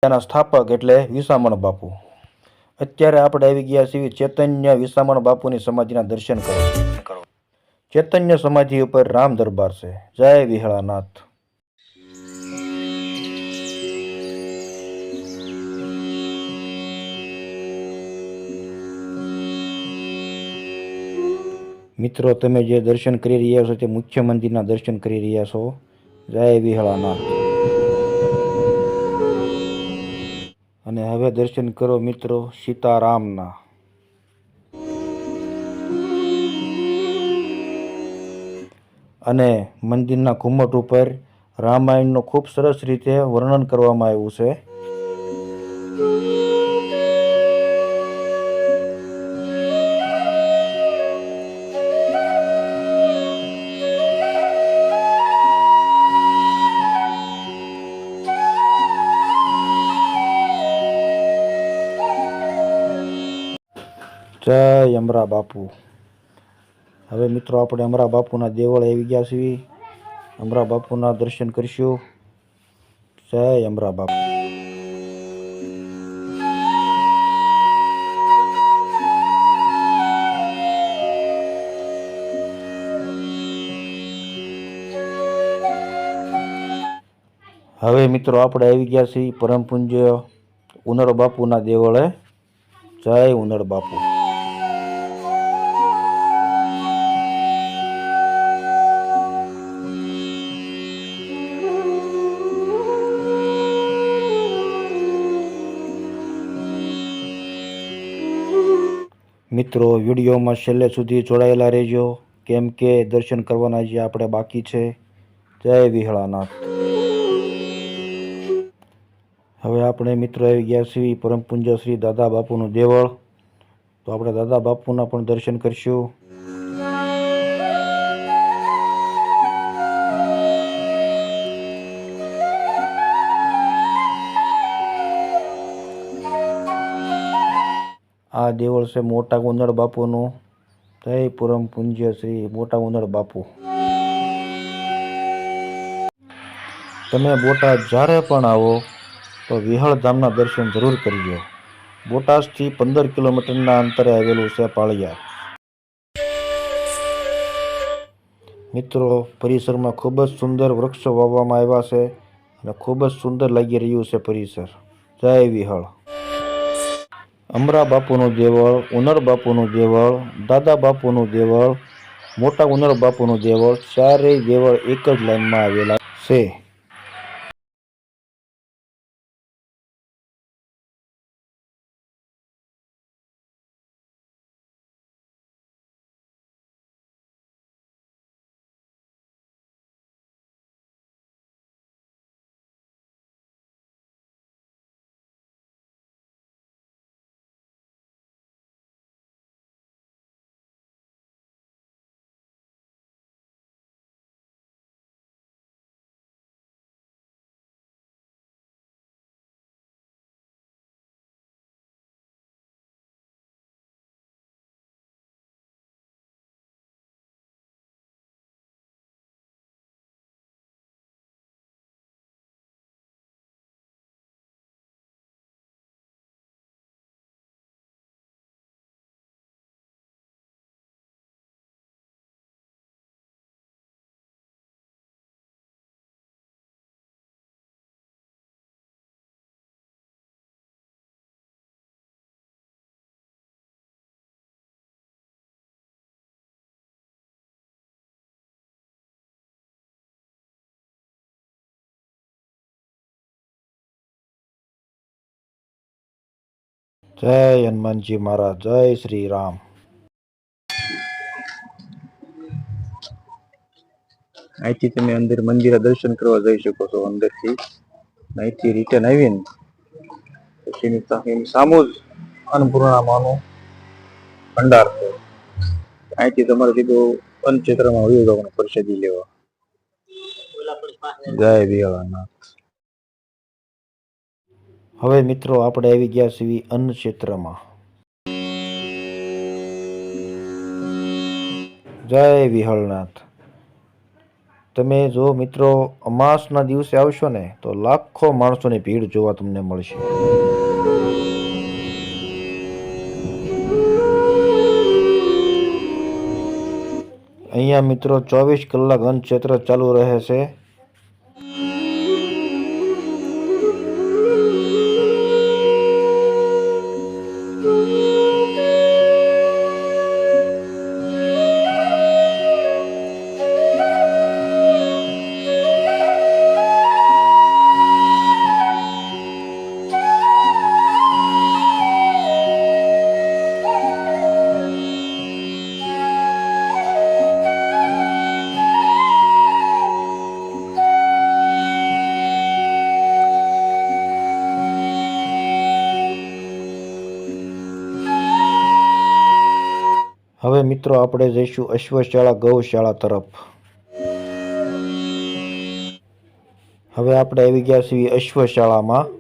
તેના સ્થાપક એટલે વિસામણ બાપુ। અત્યારે આપણે આવી ગયા છીએ ચૈતન્ય વિસામણ બાપુની સમાધિના દર્શન કરો। ચૈતન્ય સમાધિ ઉપર રામ દરબાર છે। જય વિહળાનાથ। મિત્રો, તમે જે દર્શન કરી રહ્યા છો તે મુખ્ય મંદિરના દર્શન કરી રહ્યા છો। જય વિહળાનાથ। અને હવે દર્શન કરો મિત્રો સીતારામના। અને મંદિરના ઘુમ્મટ ઉપર રામાયણનું ખૂબ સરસ રીતે વર્ણન કરવામાં આવ્યું છે। જય અમરા બાપુ। હવે મિત્રો આપણે અમરા બાપુના દેવળે આવી ગયા છીએ। અમરા બાપુના દર્શન કરીશું। જય અમરા બાપુ। હવે મિત્રો આપણે આવી ગયા છીએ પરમ પૂજ્ય ઉનડ બાપુના દેવળે। જય ઉનડ બાપુ। મિત્રો, વિડીયોમાં છેલ્લે સુધી જોડાયેલા રહેજો, કેમ કે દર્શન કરવાના જે આપણે બાકી છે। જય વિહળાનાથ। હવે આપણે મિત્રો આવી ગયા છીએ પરમ પૂજ્ય શ્રી દાદા બાપુનું દેવળ। તો આપણે દાદા બાપુના પણ દર્શન કરીશું। આ દેવળ છે મોટા ઉનડ બાપુનું। જય પરમ પૂજ્ય શ્રી મોટા ઉનડ બાપુ। તમે બોટાદ જ્યારે પણ આવો તો વિહળ ધામના દર્શન જરૂર કરજો। બોટાદથી 15 કિલોમીટરના અંતરે આવેલું છે પાળિયાદ। મિત્રો, પરિસરમાં ખૂબ જ સુંદર વૃક્ષો વાવવામાં આવ્યા છે અને ખૂબ જ સુંદર લાગી રહ્યું છે પરિસર। જય વિહળ। અમરા બાપુનું દેવળ, ઉનડ બાપુનું દેવળ, દાદા બાપુનું દેવળ, મોટા ઉનડ બાપુનું દેવળ, ચારેય દેવળ એક જ લાઈનમાં આવેલા છે। જય હનુમાનજી મહારાજ। જય શ્રી રામ। અહીંથી તમે મંદિરે દર્શન કરવા જઈ શકો છો અંદરથી। અહીંથી રિટર્ન આવીને પછી સામું જ અન્નપૂર્ણા માનું ભંડાર છે। અહીંથી તમારે સીધું અન્નક્ષેત્રમાં વયું જવાનું પ્રસાદી લેવા। જય વિહળાનાથ। હવે મિત્રો આપણે આવી ગયા છીએ અન્ન ક્ષેત્રમાં। જય વિહળનાથ। તમે જો મિત્રો અમાસના દિવસે આવશો ને તો લાખો માણસોની ભીડ જોવા તમને મળશે. અહીંયા મિત્રો 24 કલાક અન્નક્ષેત્ર ચાલુ રહે છે. હવે મિત્રો આપણે જઈશું અશ્વશાળા ગૌશાળા તરફ. હવે આપણે આવી ગયા છીએ અશ્વશાળામાં.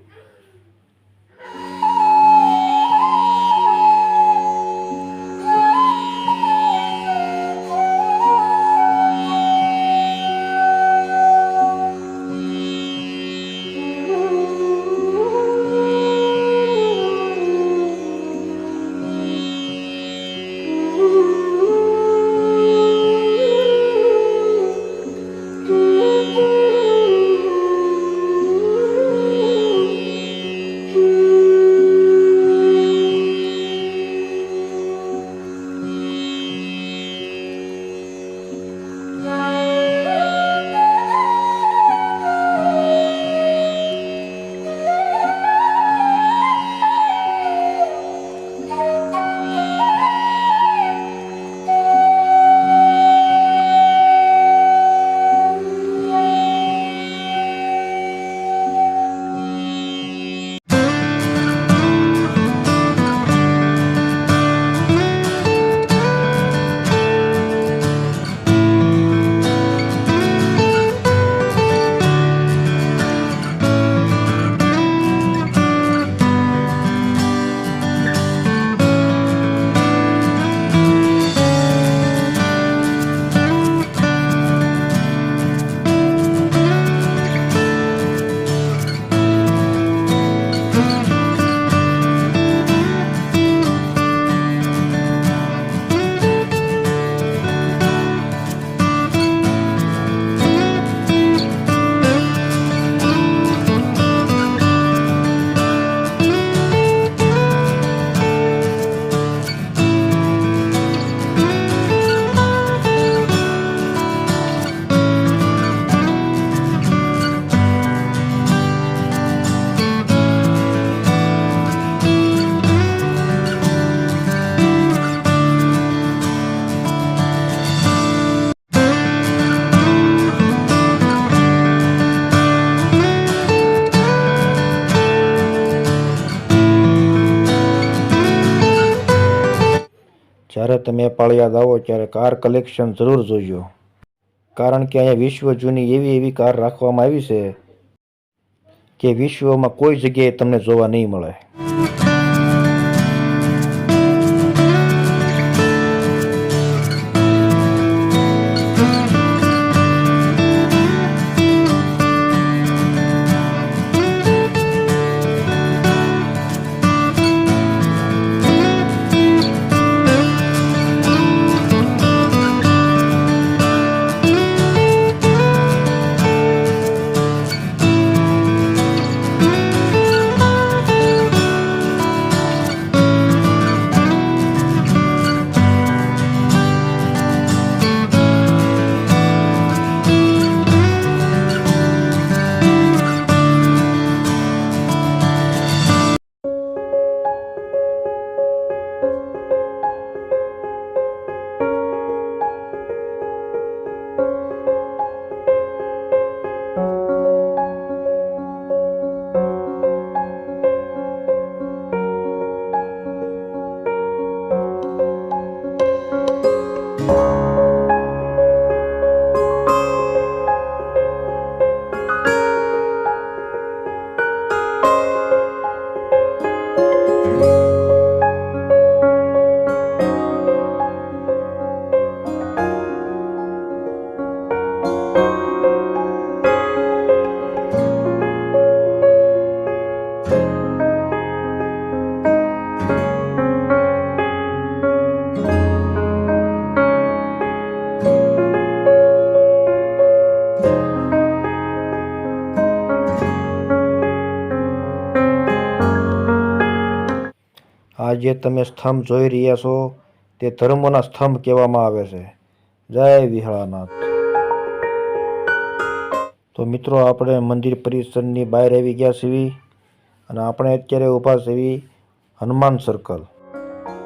જ્યારે તમે પાળિયાદ આવો ત્યારે કાર કલેક્શન જરૂર જોજો, કારણ કે અહીંયા વિશ્વ જૂની એવી કાર રાખવામાં આવી છે કે વિશ્વમાં કોઈ જગ્યાએ તમને જોવા નહીં મળે. આ જે તમે સ્તંભ જોઈ રહ્યા છો તે ધર્મોના સ્તંભ કહેવામાં આવે છે. જય વિહળાનાથ. તો મિત્રો આપણે મંદિર પરિસરની બહાર આવી ગયા છીએ અને આપણે અત્યારે ઊભા છીએ હનુમાન સર્કલ.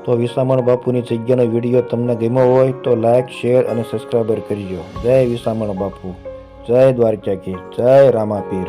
તો વિસામણ બાપુની જગ્યાનો વિડીયો તમને ગમ્યો હોય તો લાઈક, શેર અને સબસ્ક્રાઈબર કરજો. જય વિસામણ બાપુ, જય દ્વારકાધીશ, જય રામાપીર.